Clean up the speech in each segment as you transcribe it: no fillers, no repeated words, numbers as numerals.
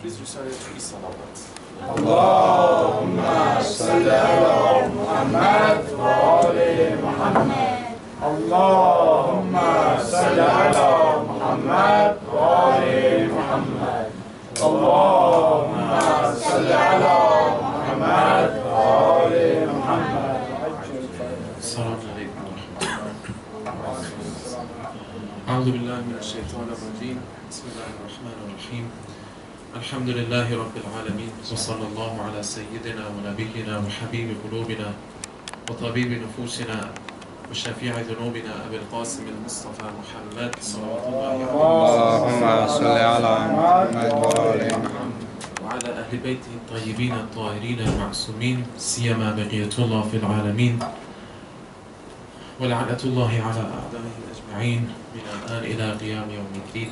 Please recite 3 salawat. Allahumma salli ala Muhammad wa ali Muhammad. Allahumma salli ala Muhammad wa ali Muhammad. Allahumma salli ala Muhammad wa ali Muhammad. Assalamu alaikum wa rahmatullah. A'udhu billahi minash shaitanir rajim. Bismillahir rahmanir rahim. Alhamdulillahi rabbil alamin. Wa sallallahu ala sayyidina wa nabiyyina wa habibi qulubina wa tabibi nufusina wa shafi'i dhunubina Abil Qasim al-Mustafa Muhammad salawatullahi alayhi Allahumma salli ala Muhammad wa ali Muhammad. وعلى أهل بيته الطيبين الطاهرين المعصومين سيما بقية الله في العالمين ولعنة الله على أعدائهم أجمعين من الآن إلى قيام يوم الدين.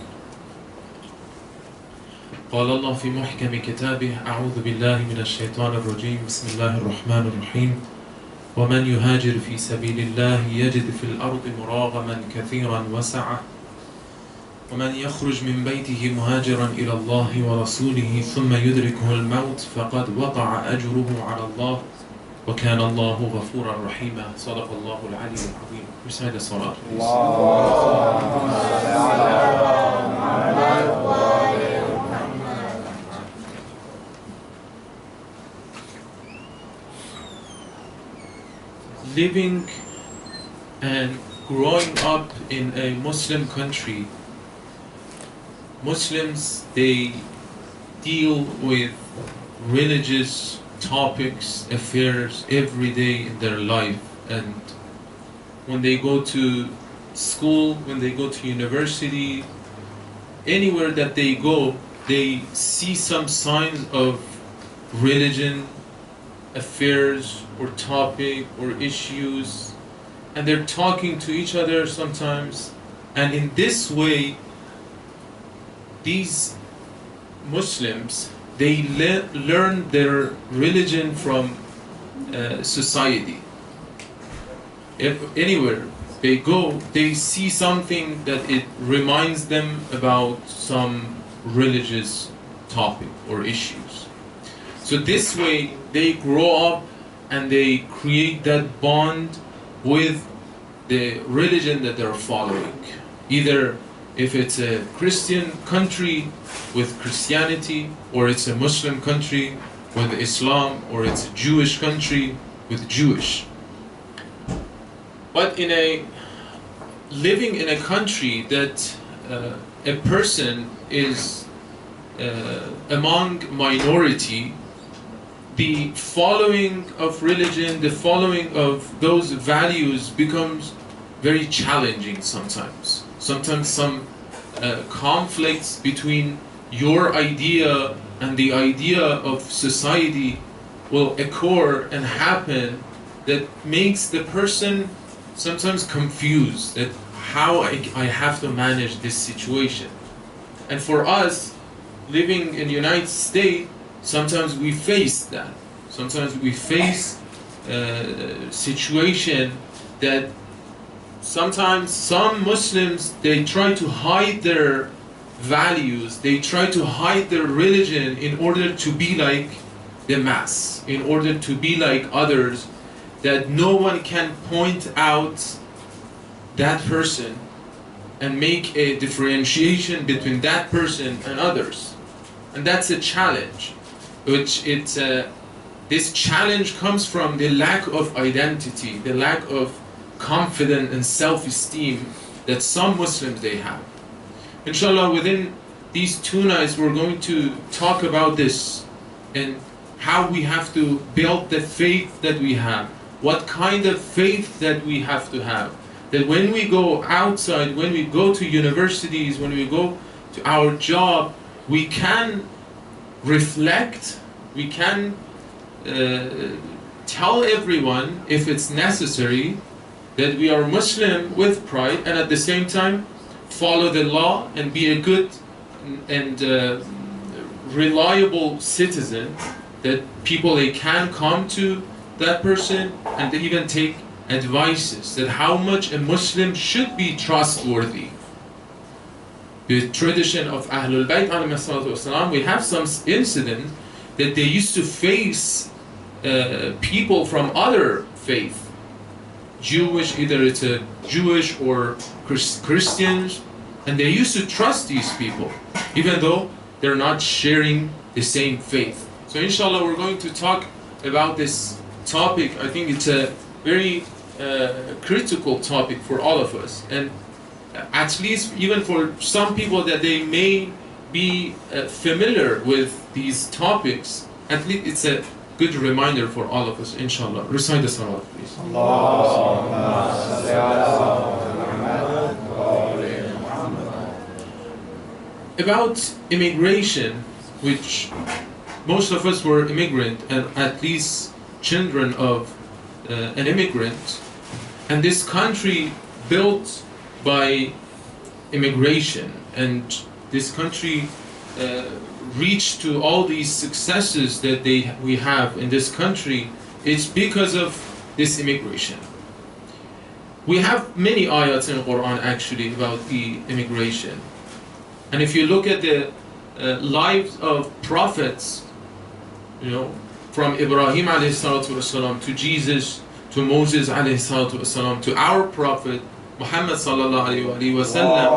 قال الله في محكم كتابه أعوذ بالله من الشيطان الرجيم بسم الله الرحمن الرحيم ومن يهاجر في سبيل الله يجد في الأرض مراغما كثيرا وسعة ومن يخرج من بيته مهاجرا إلى الله ورسوله ثم يدركه الموت فقد وقع أجره على الله وكان الله غفورا رحيما. صدق الله العلي العظيم. Recite the salat, please. Allahumma salli ala Muhammad wa ali Muhammad. Living and growing up in a Muslim country, Muslims, they deal with religious topics, affairs every day in their life, and when they go to school, when they go to university, anywhere that they go, they see some signs of religion, affairs or topic or issues, and they're talking to each other sometimes, and in this way these Muslims, they learn their religion from society. If anywhere they go, they see something that it reminds them about some religious topic or issues. So this way they grow up and they create that bond with the religion that they're following. Either if it's a Christian country with Christianity, or it's a Muslim country with Islam, or it's a Jewish country with Jewish. But living in a country that a person is among minority, the following of religion, the following of those values becomes very challenging sometimes. Sometimes some conflicts between your idea and the idea of society will occur and happen that makes the person sometimes confused that how I have to manage this situation. And for us, living in the United States, sometimes we face that. Sometimes we face a situation that sometimes some Muslims, they try to hide their values, they try to hide their religion in order to be like the mass, in order to be like others, that no one can point out that person and make a differentiation between that person and others. And that's a challenge, this challenge comes from the lack of identity, the lack of confidence and self-esteem that some Muslims they have. Inshallah, within these 2 nights we're going to talk about this and how we have to build the faith that we have, what kind of faith that we have to have, that when we go outside, when we go to universities, when we go to our job, we can reflect, we can tell everyone if it's necessary that we are Muslim with pride, and at the same time follow the law and be a good and reliable citizen, that people they can come to that person and they even take advices that how much a Muslim should be trustworthy. the tradition of Ahlul Bayt والسلام, we have some incident that they used to face people from other faith, Jewish, either it's a Jewish or Christians, and they used to trust these people, even though they're not sharing the same faith. So inshallah, we're going to talk about this topic. I think it's a very critical topic for all of us, and at least even for some people that they may be familiar with these topics, at least it's a good reminder for all of us, inshallah. Recite the salawat, please. About immigration, which most of us were immigrant, and at least children of an immigrant, and this country built by immigration, and this country reached to all these successes that we have in this country, it's because of this immigration. We have many ayats in the Quran actually about the immigration, and if you look at the lives of prophets, you know, from Ibrahim alayhi salatu wasalam to Jesus, to Moses alayhi salatu wasalam, to our prophet Muhammad sallallahu alayhi wa sallam,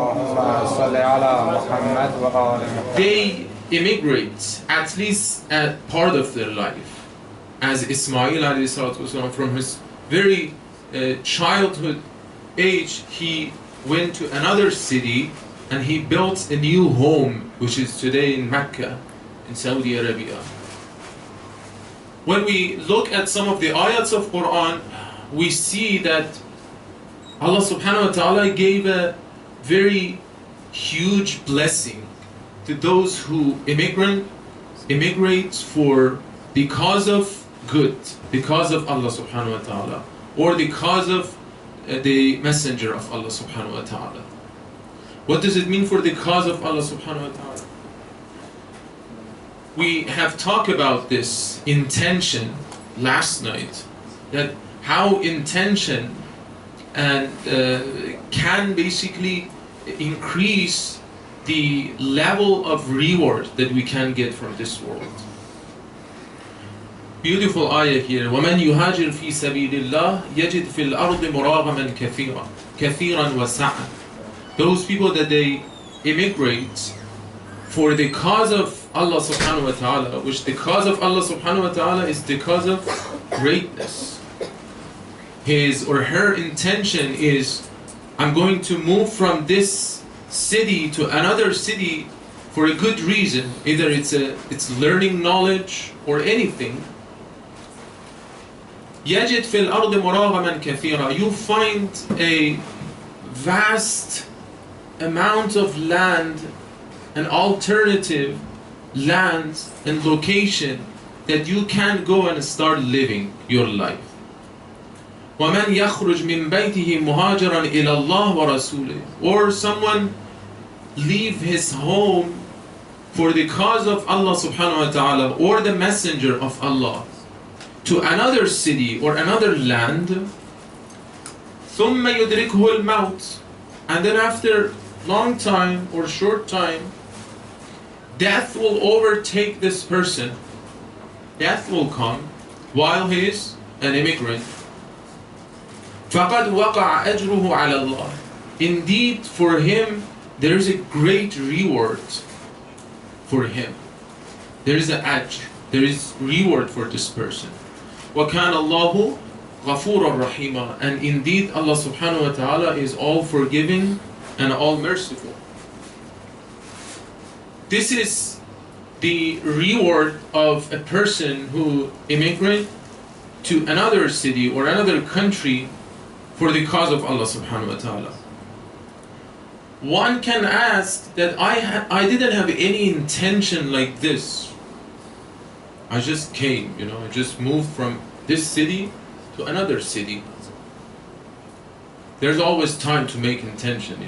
they immigrate at least a part of their life. As Ismail alayhi salatu wasalam, from his very childhood age, he went to another city and he built a new home, which is today in Mecca, in Saudi Arabia. When we look at some of the ayats of Quran, we see that Allah subhanahu wa ta'ala gave a very huge blessing to those who immigrate for the cause of good, the cause of Allah subhanahu wa ta'ala, or the cause of the messenger of Allah subhanahu wa ta'ala. What does it mean for the cause of Allah subhanahu wa ta'ala? We have talked about this intention last night, that how intention and can basically increase the level of reward that we can get from this world. Beautiful ayah here. وَمَنْ يُهَاجِرْ فِي سَبِيلِ اللَّهِ يَجِدْ فِي الْأَرْضِ مُرَاغَمًا كَثِيرًا وَسَعًا. Those people that they immigrate for the cause of Allah subhanahu wa ta'ala, which the cause of Allah subhanahu wa ta'ala is the cause of greatness. His or her intention is, I'm going to move from this city to another city for a good reason, either it's learning knowledge or anything. يَجِدْ فِي الْأَرْضِ مُرَاغَمًا كَثِيرًا. You find a vast amount of land, an alternative lands and location that you can go and start living your life. وَمَنْ يَخْرُجْ مِنْ بَيْتِهِ مُهَاجِرًا إِلَى اللَّهِ وَرَسُولِهِ. Or someone leave his home for the cause of Allah subhanahu wa ta'ala or the messenger of Allah to another city or another land. ثُمَّ يُدْرِكْهُ الْمَوْتِ. And then after long time or short time, death will overtake this person. Death will come while he is an immigrant. فَقَدْ وَقَعَ أَجْرُهُ عَلَى اللَّهِ. Indeed, for him, there is a great reward for him. There is an ajr, there is reward for this person. وَكَانَ اللَّهُ غَفُورًا رَحِيمًا. And indeed, Allah subhanahu wa ta'ala is all forgiving and all merciful. This is the reward of a person who immigrates to another city or another country for the cause of Allah subhanahu wa ta'ala. One can ask that I didn't have any intention like this. I just came, I just moved from this city to another city. There's always time to make intention,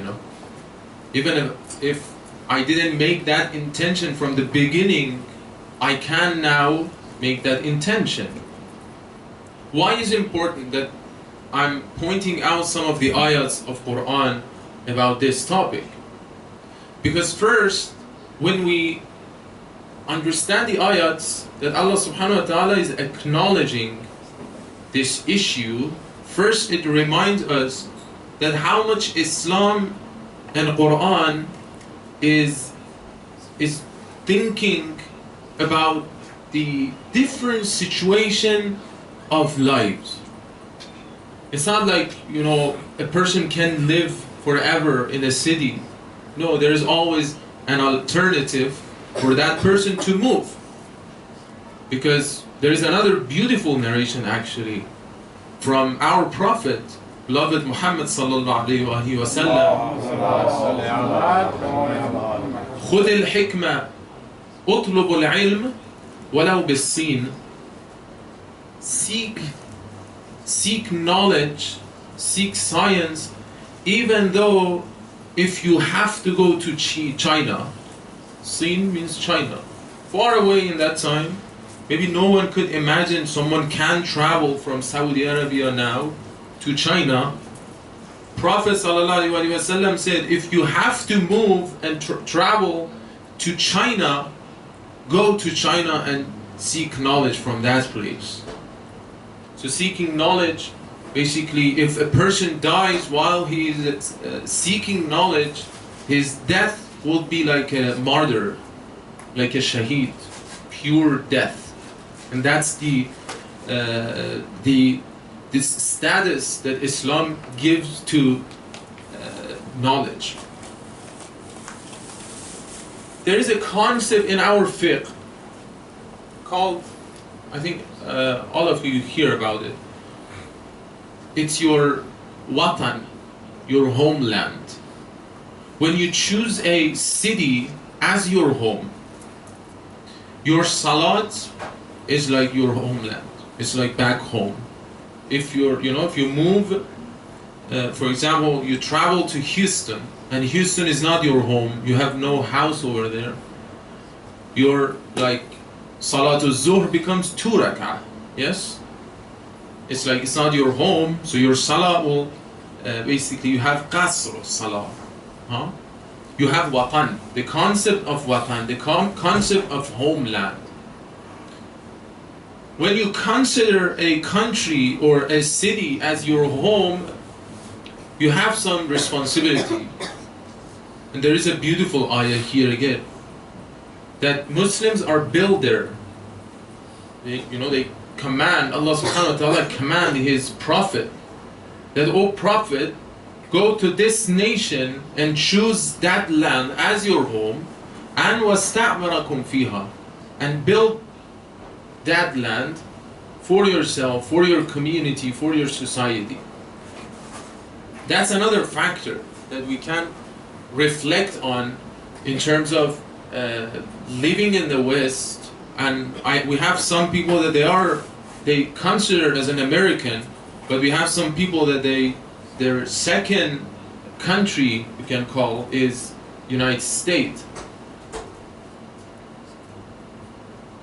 Even if I didn't make that intention from the beginning, I can now make that intention. Why is it important that I'm pointing out some of the ayats of Quran about this topic? Because first, when we understand the ayats that Allah subhanahu wa ta'ala is acknowledging this issue, first it reminds us that how much Islam and Quran is thinking about the different situation of lives. It's not like, you know, a person can live forever in a city. No, there is always an alternative for that person to move. Because there is another beautiful narration actually from our Prophet, beloved Muhammad sallallahu alayhi wa sallam. خذ الحكمة اطلب العلم ولو بالصين. Seek knowledge, seek science, even though if you have to go to China. Sin means China. Far away in that time, maybe no one could imagine someone can travel from Saudi Arabia now to China. Prophet ﷺ said, if you have to move and travel to China, go to China and seek knowledge from that place. So seeking knowledge, basically, if a person dies while he is seeking knowledge, his death will be like a martyr, like a shaheed, pure death. And that's this status that Islam gives to knowledge. There is a concept in our fiqh called, I think all of you hear about it. It's your watan, your homeland. When you choose a city as your home, your salat is like your homeland. It's like back home. If you're, if you move, for example, you travel to Houston, and Houston is not your home, you have no house over there, your like Salatul Zuhr becomes 2 rak'ah, yes? It's like it's not your home, so your salah will, basically you have qasr salah. Huh? You have watan, the concept of watan, the concept of homeland. When you consider a country or a city as your home, you have some responsibility. And there is a beautiful ayah here again, that Muslims are builder. They command, Allah subhanahu wa ta'ala command His Prophet that, O Prophet, go to this nation and choose that land as your home, and وَاسْتَعْمَرَكُمْ فِيهَا, and build that land for yourself, for your community, for your society. That's another factor that we can reflect on in terms of living in the West. And we have some people that they consider as an American, but we have some people that their second country, you can call, is United States.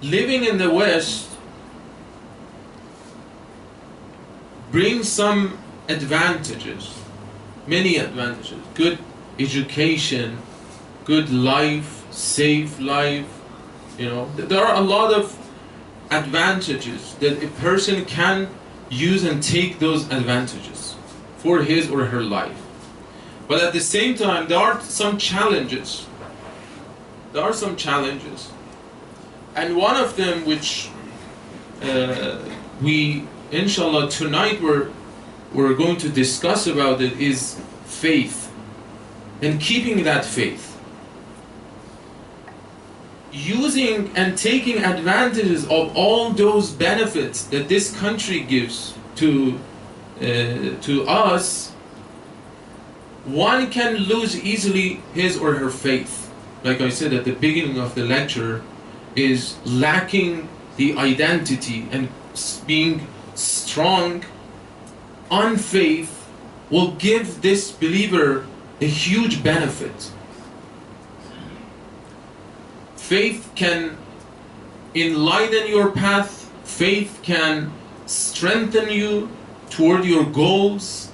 Living in the West brings some advantages, many advantages. Good education, good life, safe life. There are a lot of advantages that a person can use and take those advantages for his or her life. But at the same time, there are some challenges. And one of them, which we, inshallah, tonight we're going to discuss about it, is faith. And keeping that faith. Using and taking advantages of all those benefits that this country gives to us, one can lose easily his or her faith. Like I said at the beginning of the lecture, is lacking the identity and being strong on faith will give this believer a huge benefit. Faith can enlighten your path. Faith can strengthen you toward your goals.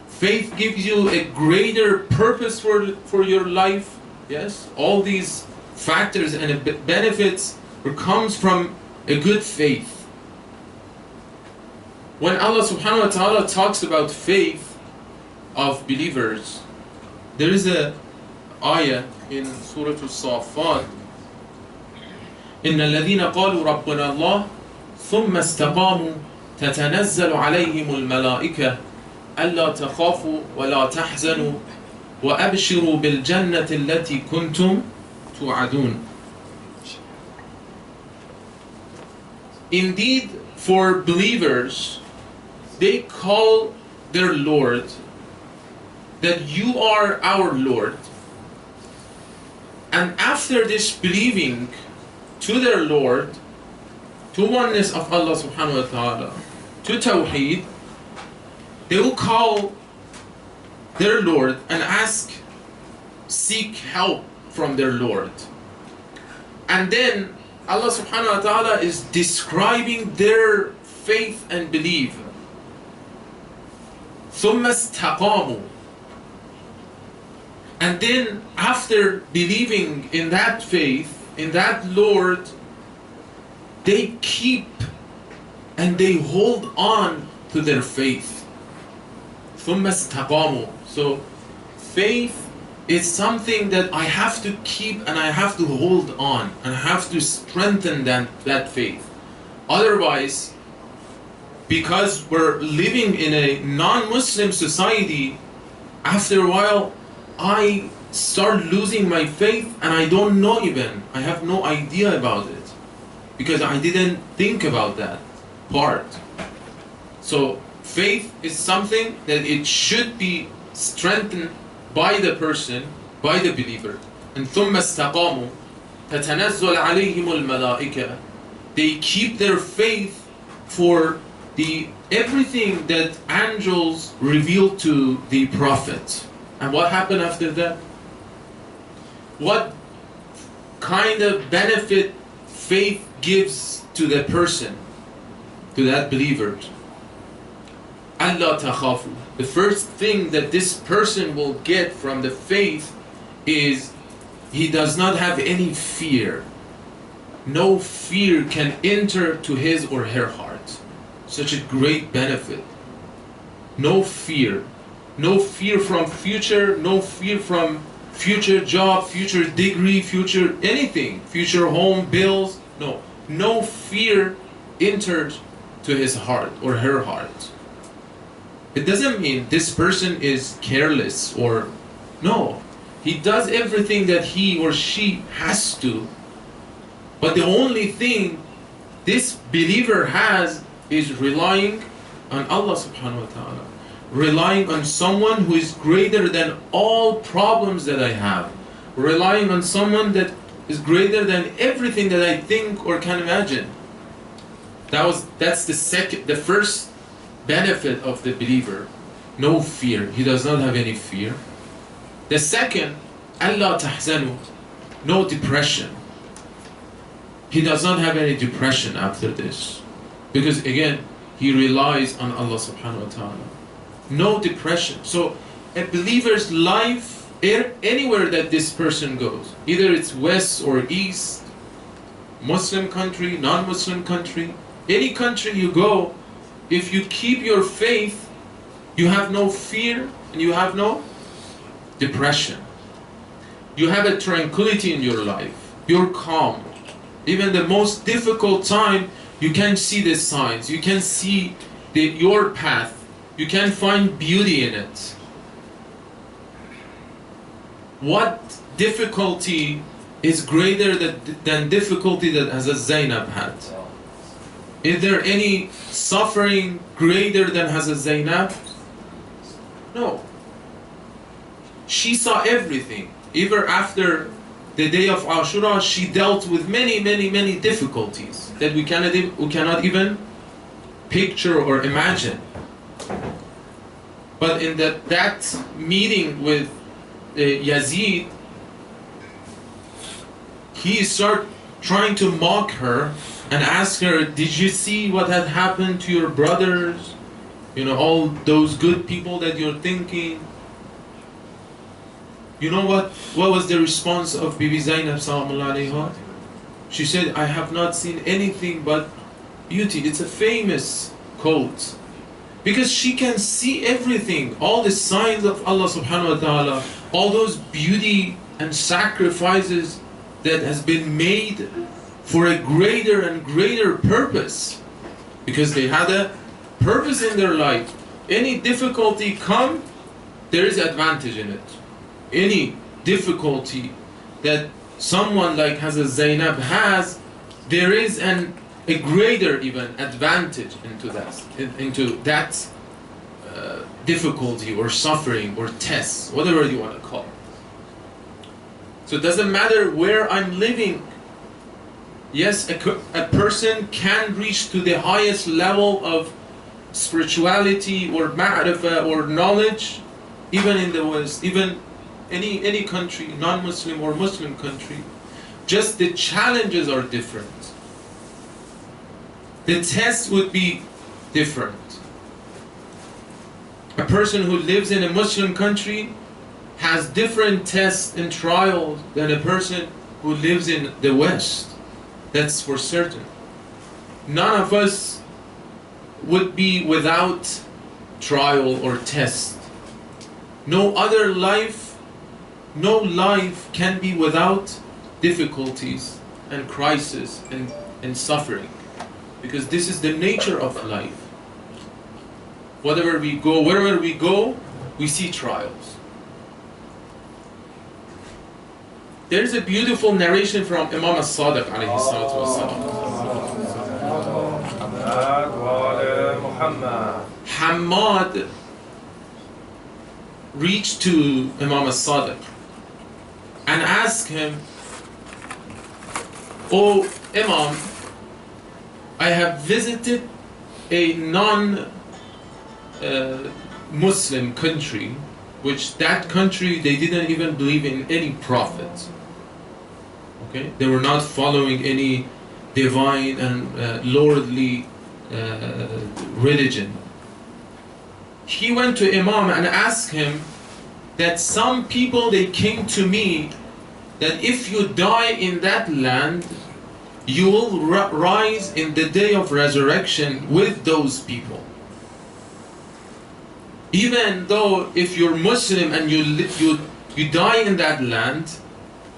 Faith gives you a greater purpose for your life. Yes, all these factors and benefits comes from a good faith. When Allah subhanahu wa ta'ala talks about faith of believers, there is a ayah in Surah Al-Safat, إن الذين قالوا ربنا الله ثم استقاموا تتنزل عليهم الملائكة ألا تخافوا ولا تحزنوا وأبشروا بالجنة التي كنتم توعدون. Indeed, for believers, they call their Lord that you are our Lord. And after this believing to their Lord, to oneness of Allah subhanahu wa ta'ala, to Tawheed, they will call their Lord and seek help from their Lord. And then Allah subhanahu wa ta'ala is describing their faith and belief. ثُمَّ اسْتَقَامُوا. And then after believing in that faith, in that Lord, they keep and they hold on to their faith. ثُمَّ اسْتَقَامُوا. So faith is something that I have to keep and I have to hold on and I have to strengthen that faith. Otherwise, because we're living in a non-Muslim society, after a while I start losing my faith and I don't know even, I have no idea about it because I didn't think about that part. So faith is something that it should be strengthened by the person, by the believer. And ثُمَّ اسْتَقَامُوا تَتَنَزَّلْ عَلَيْهِمُ الْمَلَائِكَةِ. They keep their faith for everything that angels reveal to the prophet. And what happened after that? What kind of benefit faith gives to the person, to that believer? أَلَّا تَخَافُوا. The first thing that this person will get from the faith is he does not have any fear. No fear can enter to his or her heart. Such a great benefit. No fear. No fear from future, no fear from future job, future degree, future anything, future home, bills. No fear enters to his heart or her heart. It doesn't mean this person is careless or no. He does everything that he or she has to. But the only thing this believer has is relying on Allah subhanahu wa ta'ala. Relying on someone who is greater than all problems that I have. Relying on someone that is greater than everything that I think or can imagine. That's the first benefit of the believer. No fear. He does not have any fear. The second, أَلَّا تَحْزَنُوا. No depression. He does not have any depression after this. Because again, he relies on Allah subhanahu wa ta'ala. No depression. So a believer's life, anywhere that this person goes, either it's west or east, Muslim country, non-Muslim country, any country you go, if you keep your faith, you have no fear and you have no depression. You have a tranquility in your life. You're calm. Even the most difficult time, you can see the signs. You can see your path. You can find beauty in it. What difficulty is greater than difficulty that Hazrat Zainab had? Is there any suffering greater than Hazrat Zainab? No. She saw everything. Even after the day of Ashura, she dealt with many difficulties that we cannot even picture or imagine. But in that meeting with Yazid, he started trying to mock her and ask her, did you see what had happened to your brothers? You know, all those good people that you're thinking. You know what was the response of Bibi Zainab Salaamullah alayha? She said, I have not seen anything but beauty. It's a famous quote. Because she can see everything, all the signs of Allah subhanahu wa ta'ala, all those beauty and sacrifices that has been made for a greater and greater purpose. Because they had a purpose in their life. Any difficulty come, there is advantage in it. Any difficulty that someone like Hazrat Zainab has, there is a greater even advantage into that difficulty or suffering or test, whatever you want to call it. So it doesn't matter where I'm living. Yes, a person can reach to the highest level of spirituality or ma'rifah or knowledge, even in the West, even any country, non-Muslim or Muslim country. Just the challenges are different. The test would be different. A person who lives in a Muslim country has different tests and trials than a person who lives in the West. That's for certain. None of us would be without trial or test. No life can be without difficulties and crisis and suffering. Because this is the nature of life. Wherever we go, we see trials. There's a beautiful narration from Imam as-Sadiq alayhi salatu wasalam. Hamad reached to Imam as-Sadiq and asked him, "Oh Imam, I have visited a non-Muslim country, which that country they didn't even believe in any prophet. Okay, they were not following any divine and lordly religion." He went to Imam and asked him that some people, they came to me that if you die in that land, you will rise in the day of resurrection with those people. Even though if you're Muslim and you die in that land,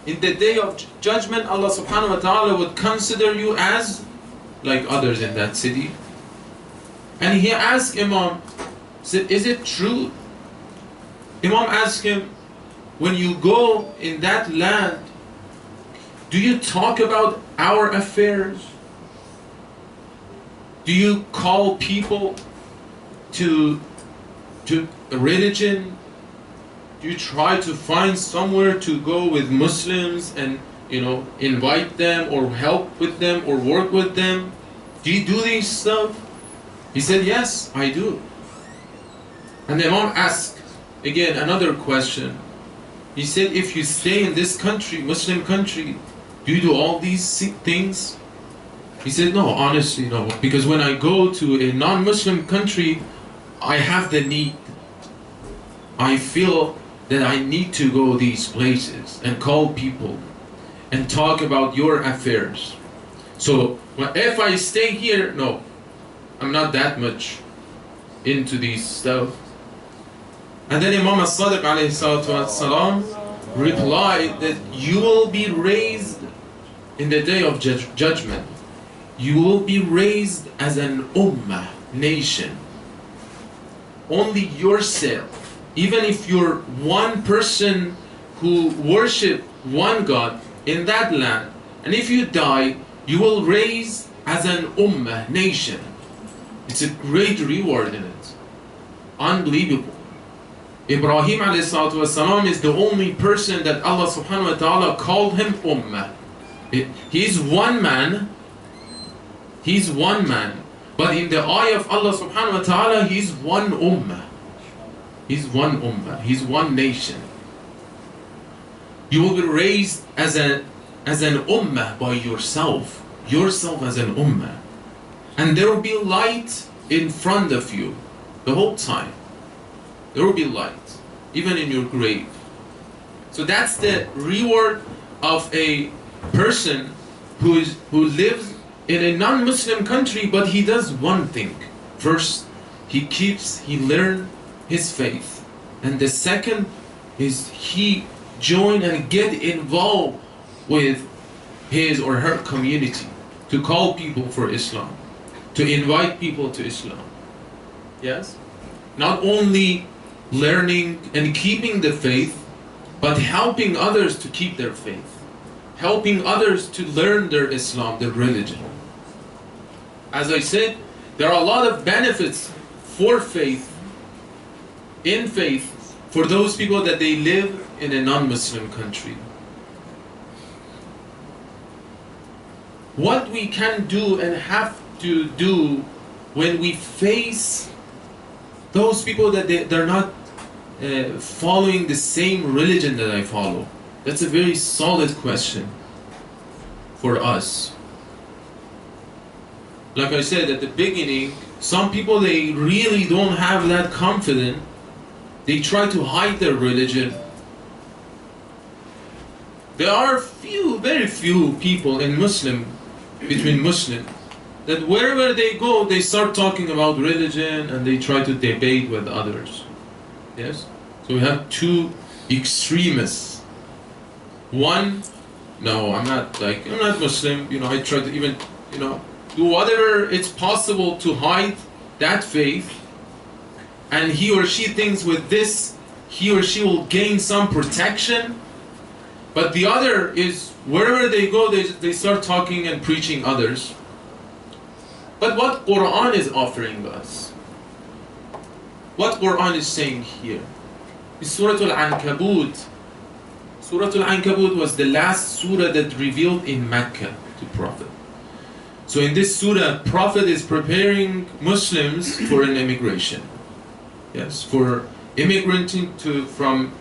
in the day of judgment, Allah subhanahu wa ta'ala would consider you as like others in that city. And he asked Imam, said, "Is it true?" Imam asked him, "When you go in that land, do you talk about our affairs? Do you call people to religion? Do you try to find somewhere to go with Muslims and invite them or help with them or work with them? Do you do these stuff?" He said, "Yes, I do." And the Imam asked again another question. He said, "If you stay in this country, Muslim country, do you do all these things?" He said, "No, honestly, no. Because when I go to a non-Muslim country, I have the need. I feel that I need to go these places and call people and talk about your affairs. So if I stay here, no, I'm not that much into these stuff." And then Imam as-Sadiq alayhi salatu wasalam replied that you will be raised in the day of judgment. You will be raised as an ummah, nation. Only yourself, even if you're one person who worship one God in that land, and if you die, you will raise as an ummah, nation. It's a great reward in it. Unbelievable. Ibrahim ﷺ is the only person that Allah subhanahu wa ta'ala called him ummah. He's one man. He's one man. But in the eye of Allah subhanahu wa ta'ala, he's one ummah. He's one ummah. He's one nation. You will be raised as an ummah by yourself. Yourself as an ummah. And there will be light in front of you the whole time. There will be light, even in your grave. So that's the reward of a person who lives in a non-Muslim country, but he does one thing. First, he learn his faith. And the second is he join and get involved with his or her community to call people for Islam, to invite people to Islam. Yes? Not only learning and keeping the faith, but helping others to keep their faith, helping others to learn their Islam, their religion. As I said, there are a lot of benefits for faith, in faith, for those people that they live in a non-Muslim country. What we can do and have to do when we face those people that they're not following the same religion that I follow? That's a very solid question for us. Like I said at the beginning, some people, they really don't have that confidence. They try to hide their religion. There are very few people between Muslims, that wherever they go, they start talking about religion and they try to debate with others. Yes? So we have two extremists. One, no, I'm not Muslim, I try to even, do whatever it's possible to hide that faith, and he or she thinks with this, he or she will gain some protection. But the other is, wherever they go, they start talking and preaching others. But what Quran is offering us, what Quran is saying here, is Surah Al-Ankabut. Surah Al-Ankabut was the last surah that revealed in Mecca to Prophet. So in this surah, Prophet is preparing Muslims for an immigration. Yes, for immigrating from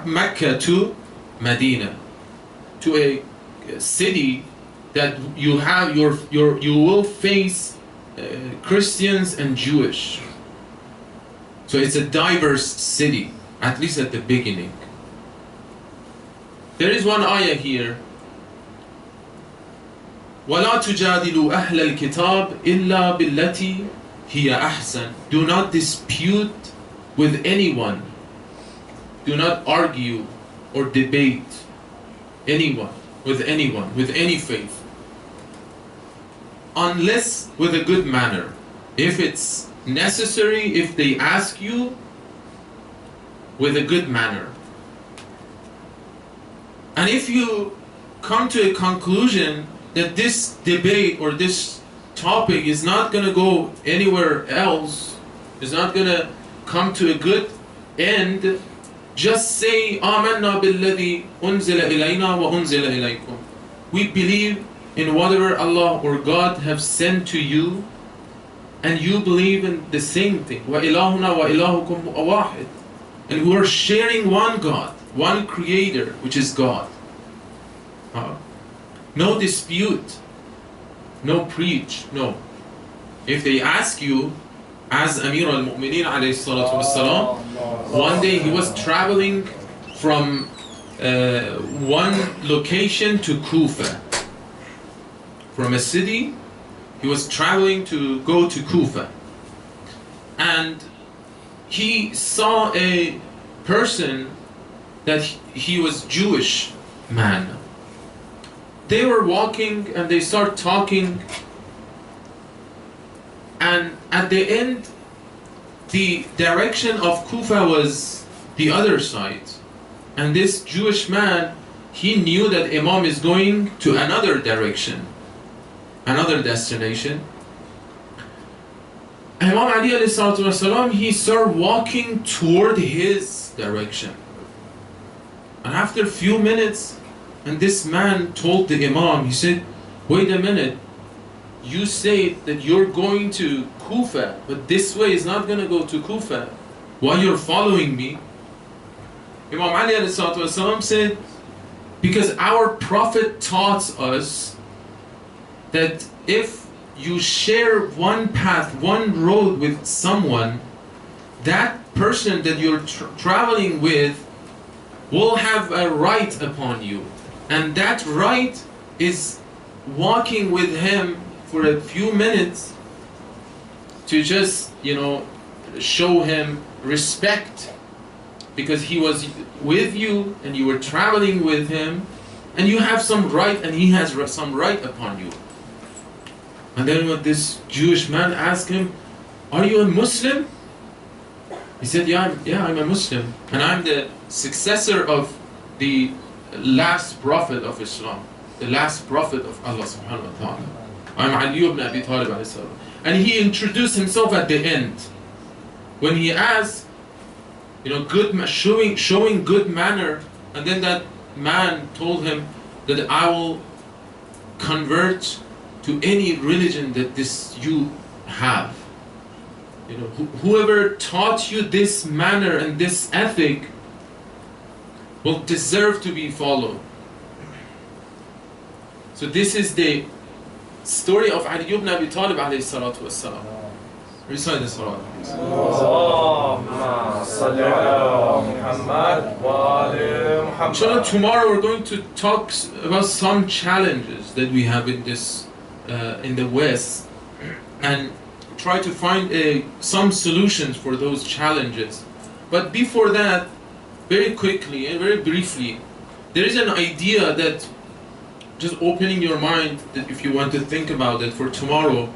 Mecca to Medina, to a city that you will face Christians and Jewish. So it's a diverse city, at least at the beginning. There is one ayah here. وَلَا تُجَادِلُوا أَهْلَ الْكِتَابِ إِلَّا بِالَّتِي هِيَ أَحْسَنُ. Do not dispute with anyone. Do not argue or debate with any faith, unless with a good manner. If it's necessary, if they ask you, with a good manner. And if you come to a conclusion that this debate or this topic is not going to go anywhere else, is not going to come to a good end, just say, آمنا بالذي أنزل إلينا وأنزل إليكم. We believe in whatever Allah or God have sent to you, and you believe in the same thing. وإلهنا وإلهكم واحد. And we are sharing one God, one Creator, which is God. No dispute, no preach, no. If they ask you, as Amir al-Mu'mineen alayhi salatu wassalam, one day he was traveling from one location to Kufa. From a city, he was traveling to go to Kufa. And he saw a person that he was Jewish man. They were walking and they start talking, and at the end, the direction of Kufa was the other side. And this Jewish man, he knew that Imam is going to another direction, another destination. Imam Ali alayhi salatu wasalam, he started walking toward his direction. And after a few minutes, and this man told the Imam, he said, wait a minute, you say that you're going to Kufa, but this way is not going to go to Kufa. Why you're following me? Imam Ali ﷺ said, because our Prophet taught us that if you share one path, one road with someone, that person that you're traveling with will have a right upon you. And that right is walking with him for a few minutes to just, show him respect, because he was with you and you were traveling with him, and you have some right and he has some right upon you. And then when this Jewish man asked him, "Are you a Muslim?" He said, "Yeah, I'm a Muslim, and I'm the successor of the last prophet of Islam, the last prophet of Allah subhanahu wa ta'ala. I'm Ali ibn Abi Talib alayhi salam." And he introduced himself at the end. When he asked, showing good manner, and then that man told him that I will convert to any religion that you have. Whoever taught you this manner and this ethic will deserve to be followed. So this is the story of Ali ibn Abi Talib alayhi salatu wassalam. Recite the salat, please. Inshallah, tomorrow we're going to talk about some challenges that we have in this, in the West, and try to find some solutions for those challenges. But before that, very quickly and very briefly, there is an idea that, just opening your mind, that if you want to think about it for tomorrow,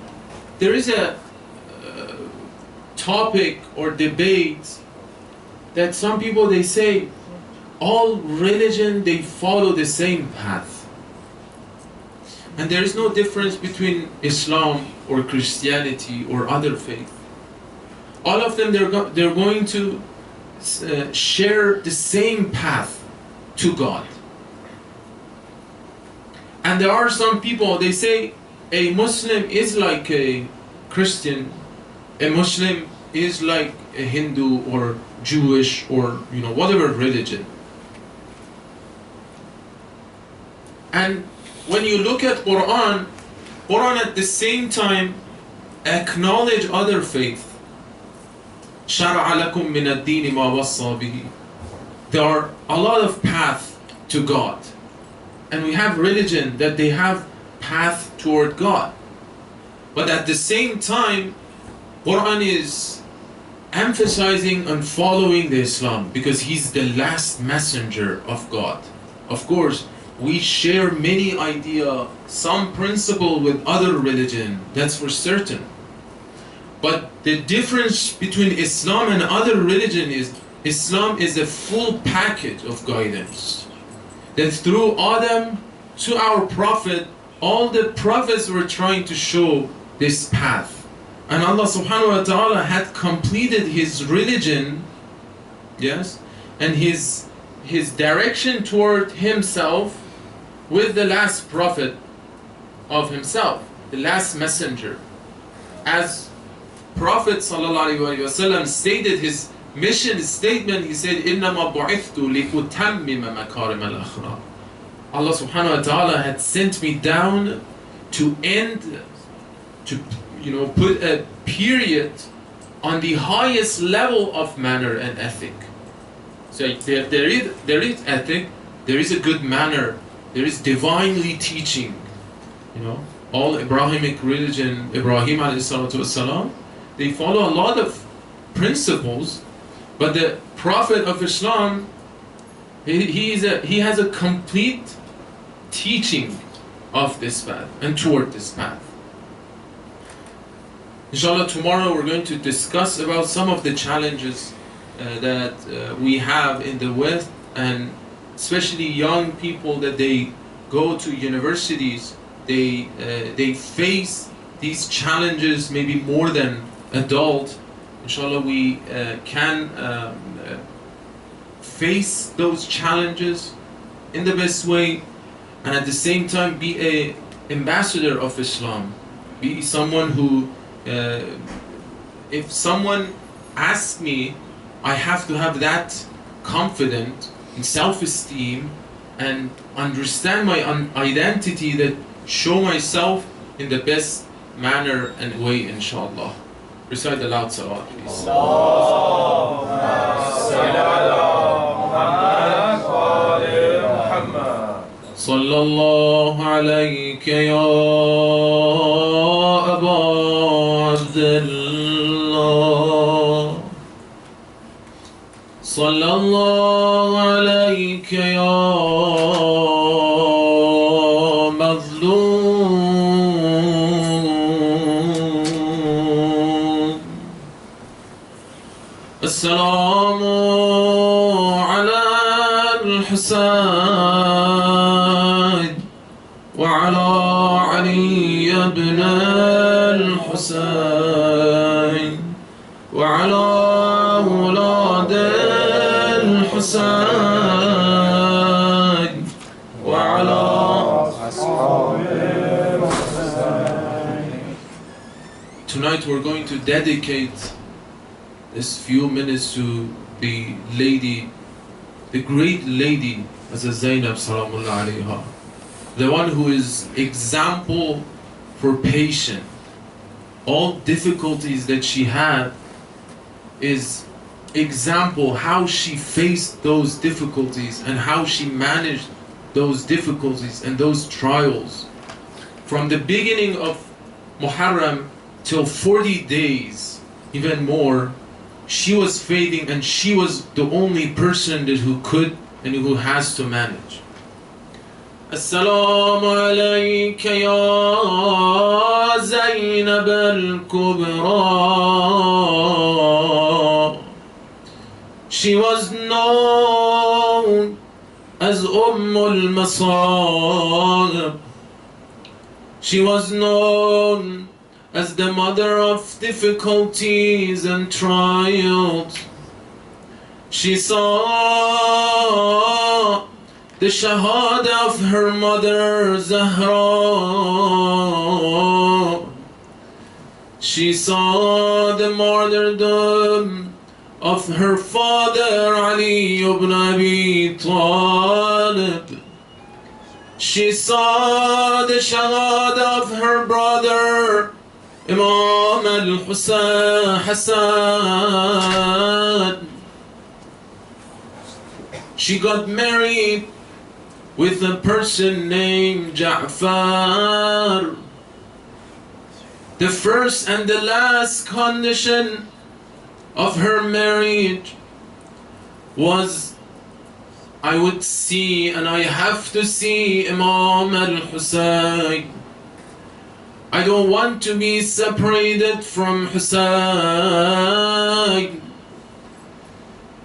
there is a topic or debate that some people, they say all religion, they follow the same path, and there is no difference between Islam or Christianity or other faith. All of them, they're going to share the same path to God. And there are some people, they say a Muslim is like a Christian, a Muslim is like a Hindu or Jewish or whatever religion. And when you look at Quran at the same time acknowledge other faith. شَرَعَ لَكُم مِّنَ الدِّينِ مَا وَصَّى بِهِ. There are a lot of paths to God. And we have religion that they have path toward God. But at the same time, Quran is emphasizing on following the Islam because he's the last messenger of God. Of course, we share many ideas, some principle with other religion, that's for certain. But the difference between Islam and other religion is Islam is a full package of guidance. That through Adam to our prophet, all the prophets were trying to show this path. And Allah subhanahu wa ta'ala had completed his religion, yes, and his direction toward himself with the last prophet of himself, the last messenger. As Prophet sallallahu alaihi wasallam stated his mission statement, he said, إِنَّمَا بُعِثْتُ لِأُتَمِّمَ مَكَارِمَ الْأَخْلَاقِ. Allah subhanahu wa ta'ala had sent me down to end, to put a period on the highest level of manner and ethic. So there is ethic, there is a good manner, there is divinely teaching. All Abrahamic religion, Ibrahim alayhi salatu wasalam, they follow a lot of principles, but the Prophet of Islam, he has a complete teaching of this path and toward this path. Inshallah, tomorrow we're going to discuss about some of the challenges that we have in the West, and especially young people that they go to universities, they face these challenges maybe more than adult. Inshallah, we can face those challenges in the best way, and at the same time be an ambassador of Islam, be someone who, if someone asks me, I have to have that confidence and self-esteem and understand my identity, that show myself in the best manner and way, inshallah. Recite the loud salawat, please. صلى الله عليك يا أبا عبد الله صلى الله عليك يا مظلوم السلام على الحسين وعلى علي بن الحسين وعلى أولاد الحسين وعلى أصحاب الحسين. Tonight we're going to dedicate this few minutes to the lady, the great lady as a Zainab Salamullah alayha, the one who is example for patience. All difficulties that she had is example how she faced those difficulties and how she managed those difficulties and those trials. From the beginning of Muharram till 40 days, even more, she was fading and she was the only person that who could and who has to manage. Assalamu alayka ya Zainab al-Kubra. She was known as al-Masa'ib. She was known as the mother of difficulties and trials. She saw the shahada of her mother Zahra. She saw the martyrdom of her father Ali ibn Abi Talib. She saw the shahada of her brother Imam al-Hassan. She got married with a person named Ja'far. The first and the last condition of her marriage was, I would see and I have to see Imam al-Husayn. I don't want to be separated from Husayn.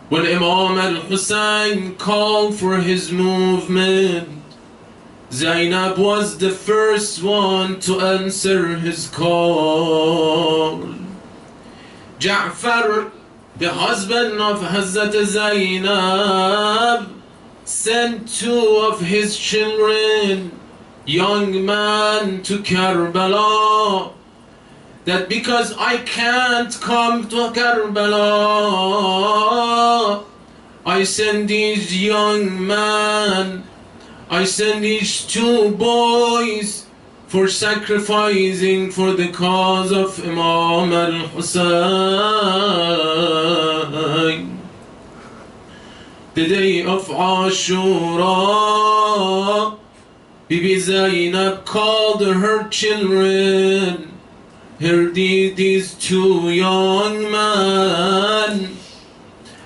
When Imam al-Husayn called for his movement, Zainab was the first one to answer his call. Ja'far, the husband of Hazrat Zainab, sent two of his children, young man, to Karbala, that because I can't come to Karbala, I send these young men, I send these two boys for sacrificing for the cause of Imam al-Husayn. The day of Ashura, Bibi Zainab called her children, these two young men,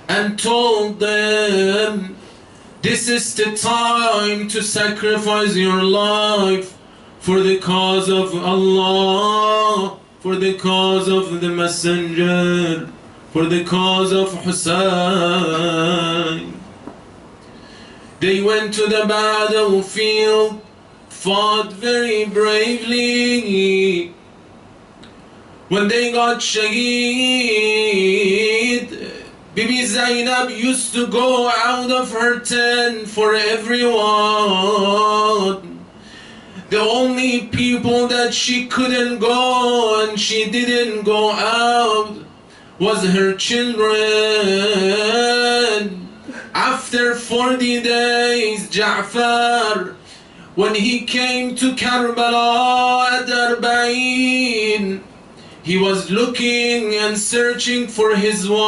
and told them, this is the time to sacrifice your life for the cause of Allah, for the cause of the Messenger, for the cause of Husayn. They went to the battlefield, fought very bravely. When they got shaheed, Bibi Zainab used to go out of her tent for everyone. The only people that she couldn't go and she didn't go out was her children. After 40 days, Ja'far, when he came to Karbala at Arba'in, he was looking and searching for his wife.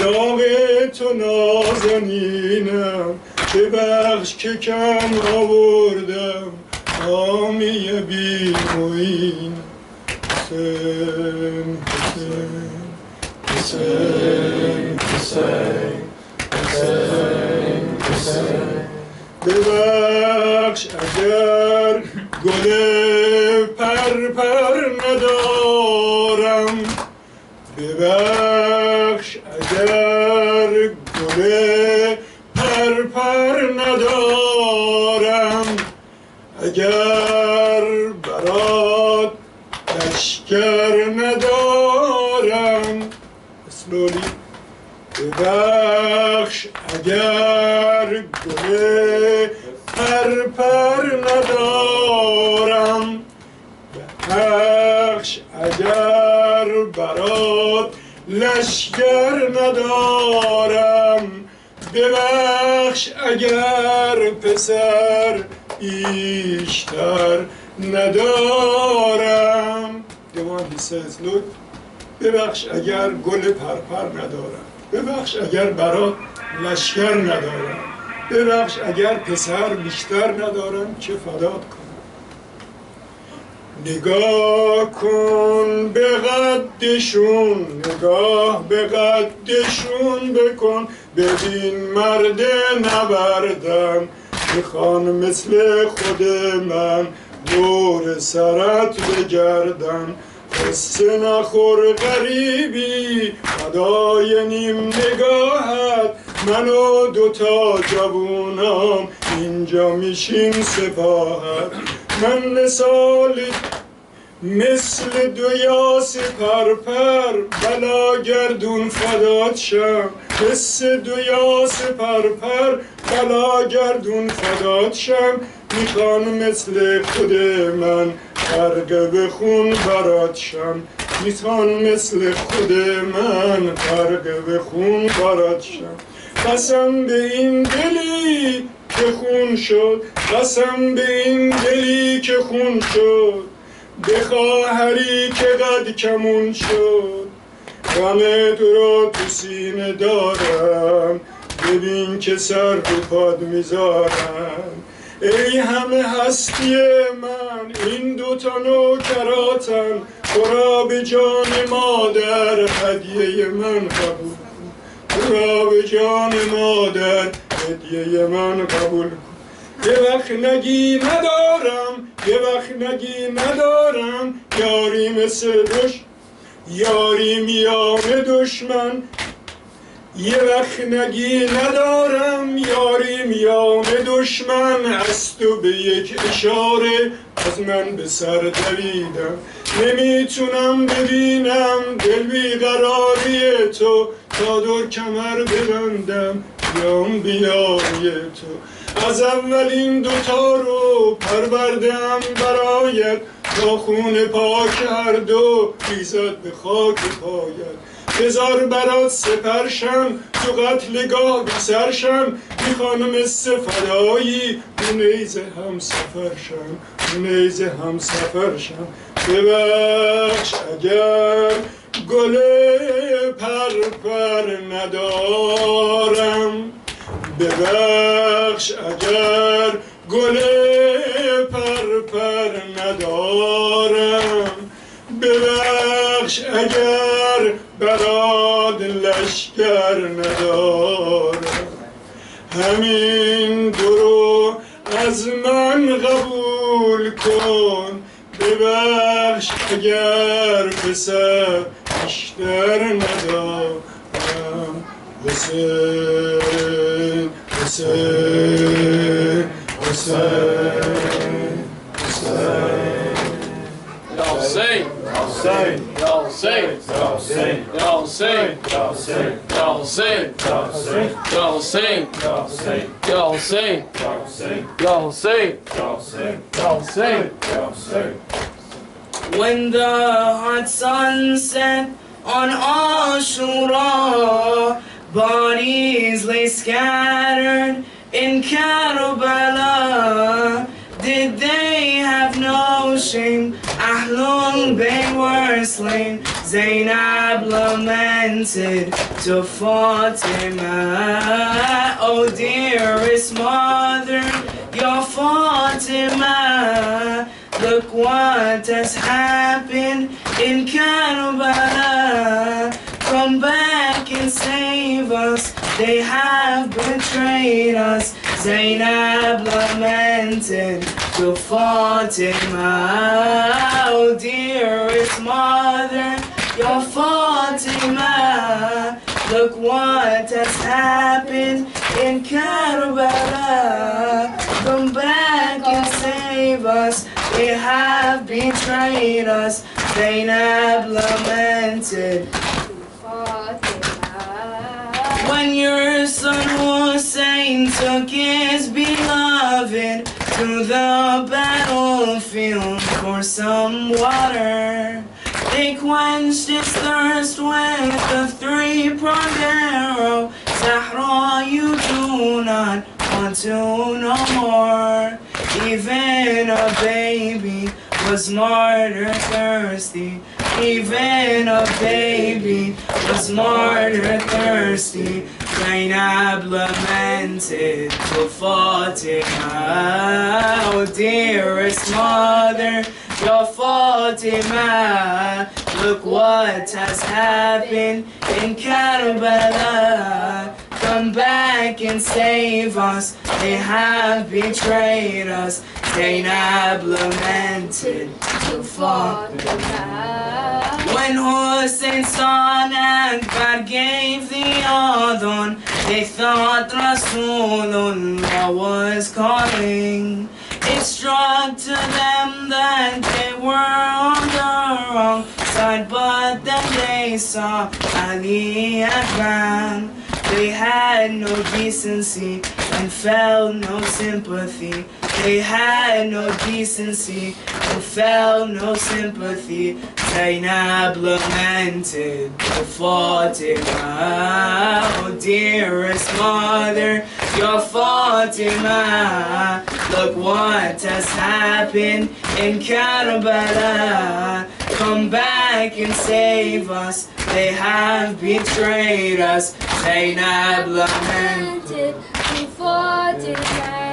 داغ تو نازنینم ببخش که کم آوردم حامی بی معین حسین حسین حسین حسین حسین ببخش اگر گل پر ندارم ببخش اگر گل پر ندارم اگر برات لشکر ندارم اسلولی ببخش اگر گل پر ندارم ببخش اگر برات لشکر ندارم ببخش اگر پسر بیشتر ندارم. دیوان he says look ببخش اگر گل پرپر ندارم ببخش اگر برات لشکر ندارم ببخش اگر پسر بیشتر ندارم که فدات کنم. نگاه کن به قدشون نگاه به قدشون بکن ببین مرد نبردم میخوان مثل خود من دور سرت بگردن قصه نخور غریبی فدای نیم نگاهت من و دوتا جوونام اینجا میشیم سپاهت من مثل دو یاس پرپر بلا گردون فدات شم مثل دو یاس پرپر بلا گردون فدات شم میخوان مثل خود من غرقه به خون برات شم میخوان مثل خود من غرقه به خون برات شم قسم به این دلی که خون شد قسم به این دلی که خون شد به خواهری که قد کمون شد غم تو را تو سینه دارم ببین که سر رو پاد میذارم ای همه هستی من این دوتا نوکراتن تو را به جان مادر هدیه من قبول کن تو را به جان مادر هدیه من قبول کن یه وقت نگی ندارم یه وقت نگی ندارم یاری مثل یاری میان دشمن یه وقت نگی ندارم یاری میان دشمن از تو به یک اشاره از من به سر دویدم نمیتونم ببینم دل بیقراری تو تا دور کمر ببندم بیام بیاری تو از اولین دوتا رو پروردم برایت تا خون پاک هر دو ریزد به خاک پایت بذار برات سپرشم تو قتلگاه بی سرشم میخوانم مثل فدایی تو نیزه هم سفرشم تو نیزه هم سفرشم ببخش اگر گل پر ندارم ببخش اگر گل پر ندارم ببخش اگر برات لشکر ندارم همین درو از من قبول کن ببخش اگر پسر بیشتر ندارم حسین حسین حسین حسین Hussein, Hussein Hussein, Hussein Hussein, Hussein Hussein, Hussein Hussein, Hussein Hussein, Hussein Hussein, Hussein Hussein. When the hot sun set on Ashura, bodies lay scattered in Karbala. Did they have no shame Ahlul Bayt were slain. Zainab lamented to Fatima. Oh dearest mother, your Fatima. Look what has happened in Karbala. Come back and save us, they have betrayed us. Zainab lamented to Fatima. Oh dearest mother, your Fatima. Look what has happened in Karbala. Come back and save us, they have betrayed us. Zainab lamented. When your son Hussein took his beloved to the battlefield for some water, they quenched his thirst with a three-pronged arrow. Zahra, you do not want to know more. Even a baby was martyr thirsty. Even a baby was martyr thirsty. Zainab lamented to Fatima. Oh dearest mother, your Fatima. Look what has happened in Karbala. Come back and save us, they have betrayed us. Zainab lamented to Fatima. When Hussein's son Akbar gave the adhan, they thought Rasulullah was calling. It struck to them that they were on the wrong side, but then they saw Ali Akbar. They had no decency and felt no sympathy. They had no decency and felt no sympathy. Zainab lamented to Fatima. Oh dearest mother, your Fatima. Look what has happened in Karbala. Come back and save us, they have betrayed us. Zainab lamented to Fatima.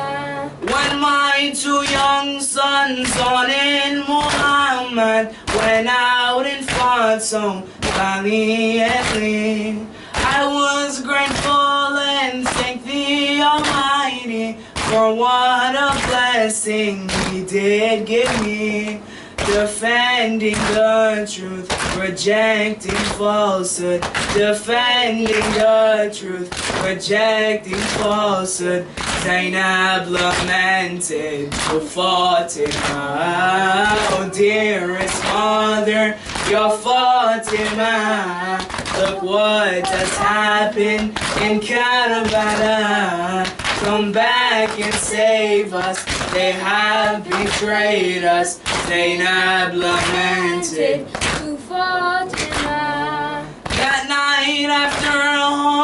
When my two young sons, Jawad and Muhammad, went out and fought so valiantly, I was grateful and thanked the Almighty for what a blessing He did give me. Defending the truth, rejecting falsehood. Defending the truth, rejecting falsehood. Zainab lamented to Fatima. Oh dearest mother, your Fatima. Look what has happened in Karbala. Come back and save us, they have betrayed us. Zainab lamented to Fatima. That night after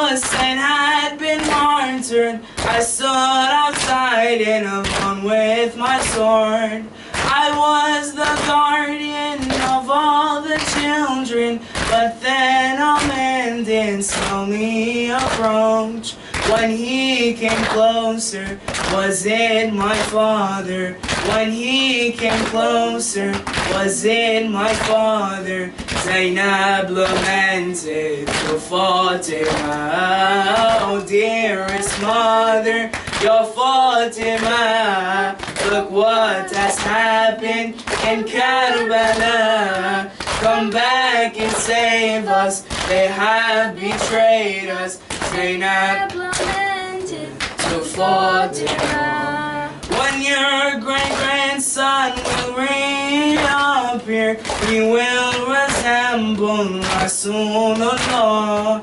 Hussein had been martyred, I stood outside and alone with my sword. I was the guardian of all the children, but then a man did slowly approach. When he came closer, was it my father? When he came closer, was it my father? Zainab lamented to Fatima. Oh dearest mother, your Fatima. Look what has happened in Karbala. Come back and save us, they have betrayed us. Zainab lamented to Fatima. When your great-grandson will reappear, he will resemble Rasulullah.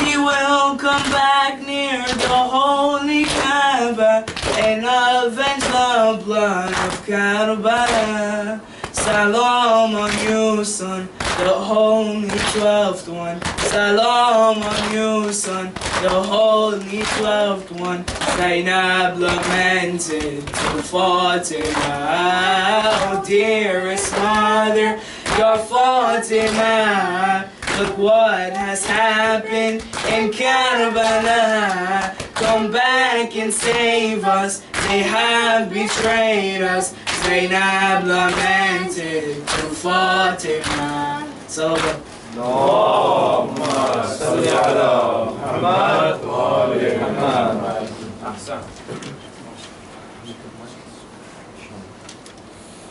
He will come back near the holy Kaaba and avenge the blood of Karbala. Salam on you, son the Holy 12th one. Salam on you, son, the Holy 12th one. Zainab lamented to Fatima, oh dearest mother, your Fatima. Look what has happened in Karbala. Come back and save us, they have betrayed us. Zainab lamented to Fatima. So اللهم صل على محمد وآل محمد.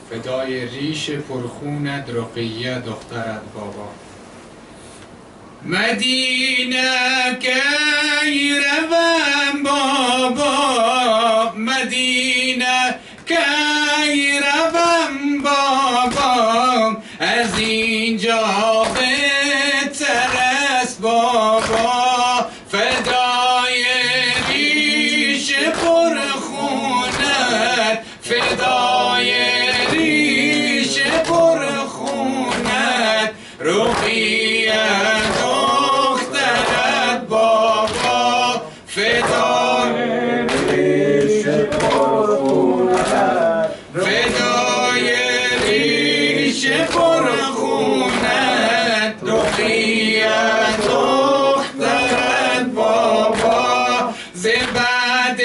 فدای ریش پرخونت رقیه دخترت بابا. مدینه کی روم بابا، مدینه کی روم بابا، از اینجا بهتر است بابا. فدای ریش پرخونت، فدای ریش پرخونت رقیه دخترت بابا. فدای ریش پرخونت، فدای ریش پرخونت رقیه دخترت بابا. ز بعد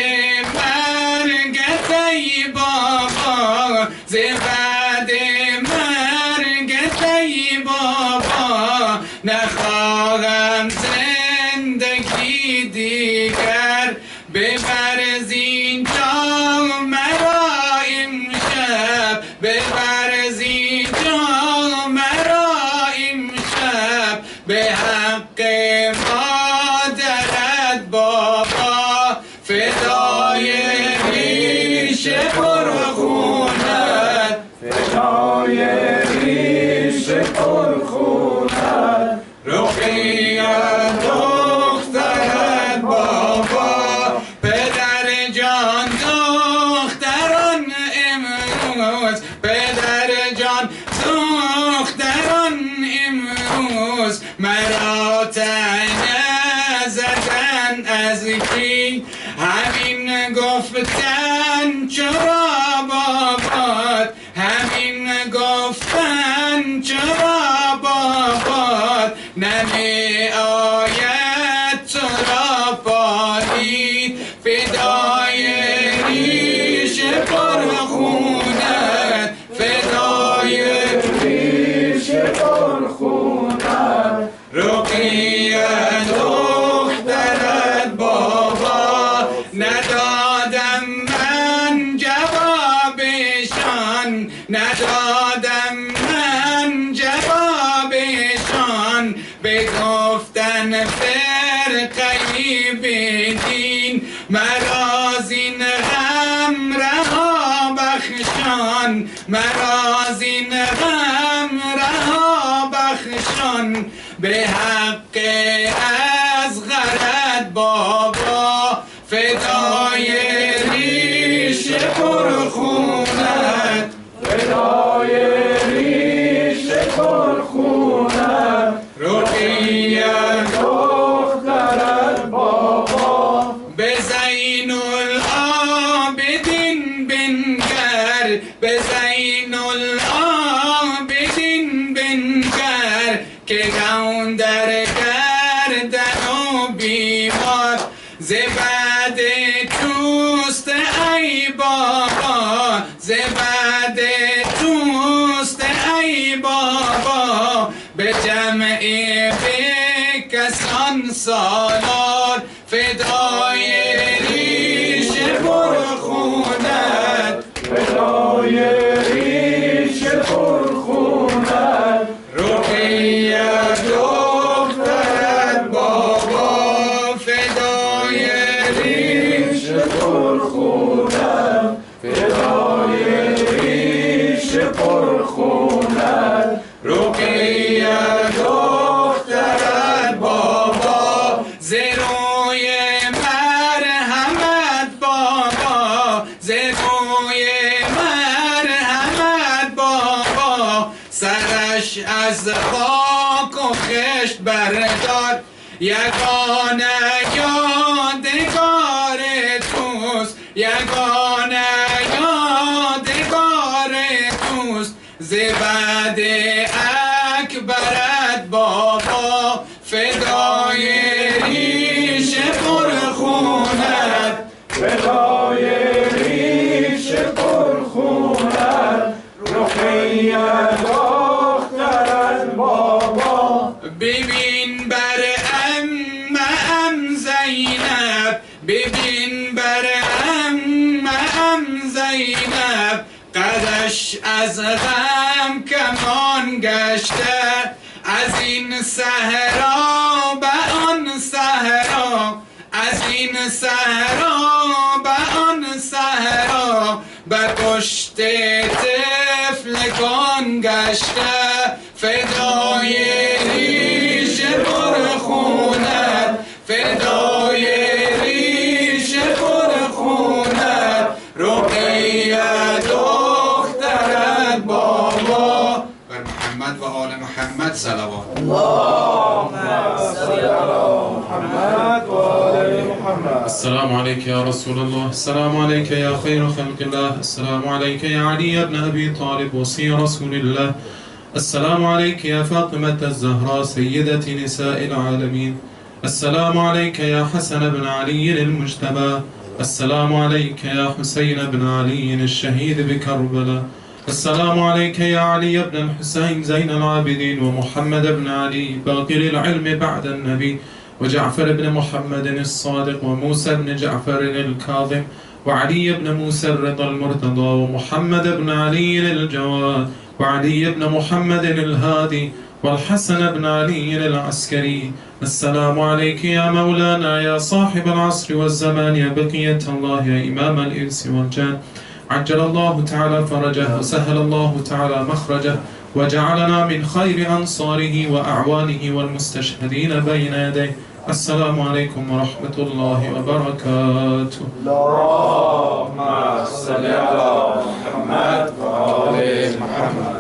مرگت ای بابا، ز بعد مرگت ای بابا، نخواهم زندگی دیگر. ببر از اینجا مرا امشب، ببر از اینجا مرا امشب، به حق مادرت بابا. فدای ریش پرخونت، فدای ریش پرخونت رقیه دخترت بابا. پدر جان دختران امروز، پدر جان دختران امروز، مرا طعنه زدن از کی؟ همین گفتن چرا بابات، همین گفتن چرا بابات، نمی آید تو را پالید. فدای ریش پرخونت، فدای ریش پرخونت رقیه دخترت بابا. ندادم من جوابشان، ندادم من جوابشان، بگفتن فرقه‌ای بدین، مرا زین غم رها بخشان، مرا زین غم رها بخشان، به حق اصغرت بابا. فدای ریش پرخونت، فدای ریش پرخونت رقیه دخترت بابا. به زین العابدین بنگر، به زین العابدین بنگر، که گون در قدش از خاک و خشت بردار یگانه یادگار توست یگانه یادگار توست ز بعد اکبرت بابا فدای ریش پرخونت فدای ریش پرخونت رقیه دخترت بابا ببین بر ام زینب ببین بر ام زینب قدش از غم کمان گشته از این صحرا به آن صحرا از این صحرا به آن صحرا به پشت طفلکان گشته فدای ریش پرخونت فدای ریش پرخونت رقیه دخترت بابا بر محمد و آل محمد صلوات السلام عليك يا رسول الله السلام عليك يا خير خلق الله السلام عليك يا علي بن أبي طالب وصي رسول الله السلام عليك يا فاطمة الزهراء سيدة نساء العالمين السلام عليك يا حسن بن علي المجتبى السلام عليك يا حسين بن علي الشهيد بكربلاء السلام عليك يا علي بن الحسين زين العابدين ومحمد بن علي باقر العلم بعد النبي وجعفر بن محمد الصادق وموسى بن جعفر الكاظم وعلي بن موسى الرضا المرتضى ومحمد بن علي الجواد وعلي بن محمد الهادي والحسن بن علي العسكري السلام عليك يا مولانا يا صاحب العصر والزمان يا بقية الله يا إمام الإنس والجان عجل الله تعالى فرجه وسهل الله تعالى مخرجه وجعلنا من خير أنصاره وأعوانه والمستشهدين بين يديه السلام عليكم ورحمة الله وبركاته اللهم صل على محمد وآل محمد